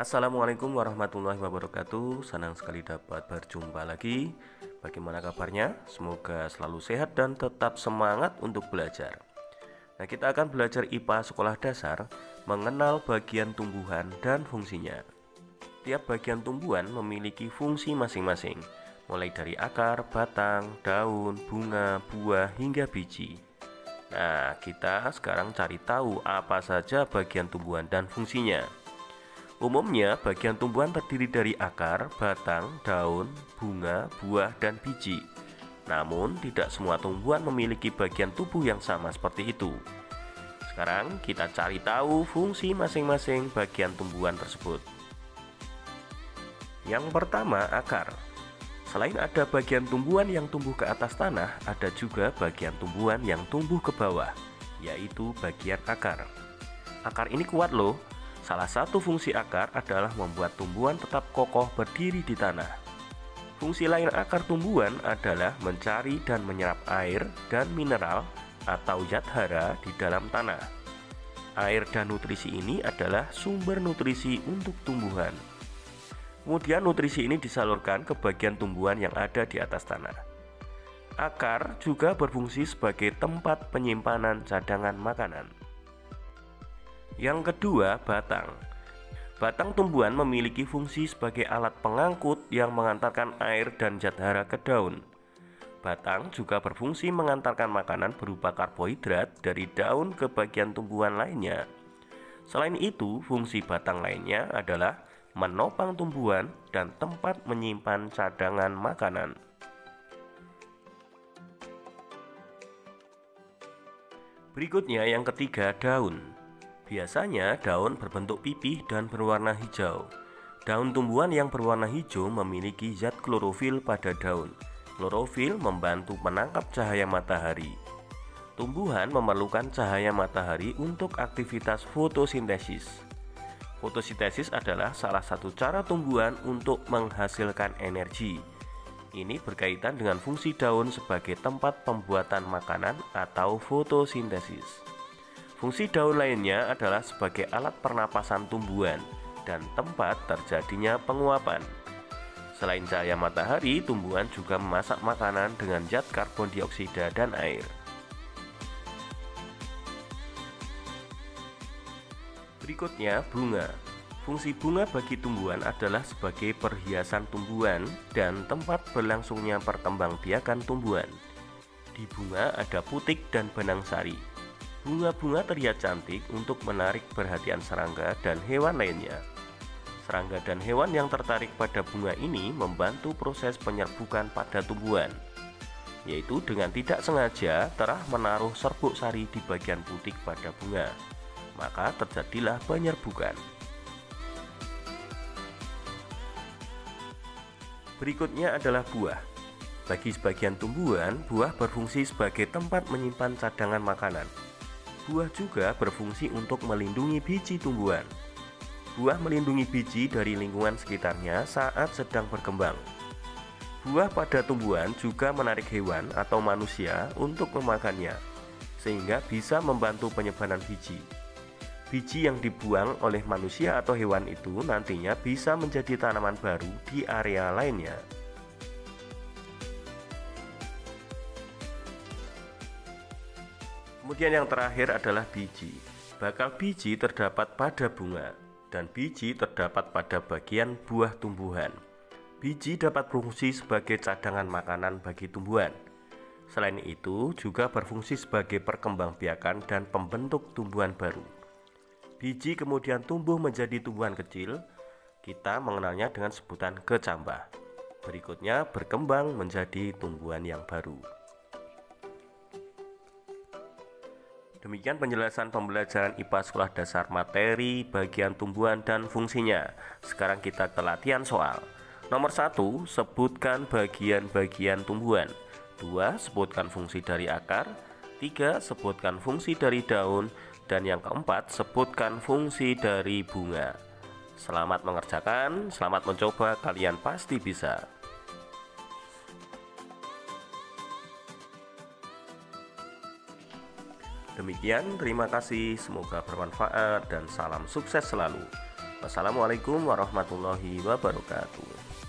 Assalamualaikum warahmatullahi wabarakatuh. Senang sekali dapat berjumpa lagi. Bagaimana kabarnya? Semoga selalu sehat dan tetap semangat untuk belajar. Nah, kita akan belajar IPA sekolah dasar, mengenal bagian tumbuhan dan fungsinya. Tiap bagian tumbuhan memiliki fungsi masing-masing, mulai dari akar, batang, daun, bunga, buah, hingga biji. Nah, kita sekarang cari tahu apa saja bagian tumbuhan dan fungsinya. Umumnya, bagian tumbuhan terdiri dari akar, batang, daun, bunga, buah, dan biji. Namun, tidak semua tumbuhan memiliki bagian tubuh yang sama seperti itu. Sekarang, kita cari tahu fungsi masing-masing bagian tumbuhan tersebut. Yang pertama, akar. Selain ada bagian tumbuhan yang tumbuh ke atas tanah, ada juga bagian tumbuhan yang tumbuh ke bawah, yaitu bagian akar. Akar ini kuat loh. Salah satu fungsi akar adalah membuat tumbuhan tetap kokoh berdiri di tanah. Fungsi lain akar tumbuhan adalah mencari dan menyerap air dan mineral atau zat hara di dalam tanah. Air dan nutrisi ini adalah sumber nutrisi untuk tumbuhan. Kemudian nutrisi ini disalurkan ke bagian tumbuhan yang ada di atas tanah. Akar juga berfungsi sebagai tempat penyimpanan cadangan makanan. Yang kedua, batang. Batang tumbuhan memiliki fungsi sebagai alat pengangkut yang mengantarkan air dan zat hara ke daun. Batang juga berfungsi mengantarkan makanan berupa karbohidrat dari daun ke bagian tumbuhan lainnya. Selain itu, fungsi batang lainnya adalah menopang tumbuhan dan tempat menyimpan cadangan makanan. Berikutnya, yang ketiga, daun. Biasanya daun berbentuk pipih dan berwarna hijau. Daun tumbuhan yang berwarna hijau memiliki zat klorofil pada daun. Klorofil membantu menangkap cahaya matahari. Tumbuhan memerlukan cahaya matahari untuk aktivitas fotosintesis. Fotosintesis adalah salah satu cara tumbuhan untuk menghasilkan energi. Ini berkaitan dengan fungsi daun sebagai tempat pembuatan makanan atau fotosintesis. Fungsi daun lainnya adalah sebagai alat pernapasan tumbuhan dan tempat terjadinya penguapan. Selain cahaya matahari, tumbuhan juga memasak makanan dengan zat karbon dioksida dan air. Berikutnya, bunga. Fungsi bunga bagi tumbuhan adalah sebagai perhiasan tumbuhan dan tempat berlangsungnya perkembangbiakan tumbuhan. Di bunga ada putik dan benang sari. Bunga-bunga terlihat cantik untuk menarik perhatian serangga dan hewan lainnya. Serangga dan hewan yang tertarik pada bunga ini membantu proses penyerbukan pada tumbuhan, yaitu dengan tidak sengaja terah menaruh serbuk sari di bagian putik pada bunga, maka terjadilah penyerbukan. Berikutnya adalah buah. Bagi sebagian tumbuhan, buah berfungsi sebagai tempat menyimpan cadangan makanan. Buah juga berfungsi untuk melindungi biji tumbuhan. Buah melindungi biji dari lingkungan sekitarnya saat sedang berkembang. Buah pada tumbuhan juga menarik hewan atau manusia untuk memakannya, sehingga bisa membantu penyebaran biji. Biji yang dibuang oleh manusia atau hewan itu nantinya bisa menjadi tanaman baru di area lainnya. Kemudian yang terakhir adalah biji. Bakal biji terdapat pada bunga, dan biji terdapat pada bagian buah tumbuhan. Biji dapat berfungsi sebagai cadangan makanan bagi tumbuhan. Selain itu, juga berfungsi sebagai perkembangbiakan dan pembentuk tumbuhan baru. Biji kemudian tumbuh menjadi tumbuhan kecil. Kita mengenalnya dengan sebutan kecambah. Berikutnya berkembang menjadi tumbuhan yang baru. Demikian penjelasan pembelajaran IPA Sekolah Dasar materi bagian tumbuhan dan fungsinya. Sekarang kita ke latihan soal. Nomor 1, sebutkan bagian-bagian tumbuhan. 2, sebutkan fungsi dari akar. 3, sebutkan fungsi dari daun. Dan yang keempat, sebutkan fungsi dari bunga. Selamat mengerjakan, selamat mencoba, kalian pasti bisa. Demikian, terima kasih, semoga bermanfaat dan salam sukses selalu. Wassalamualaikum warahmatullahi wabarakatuh.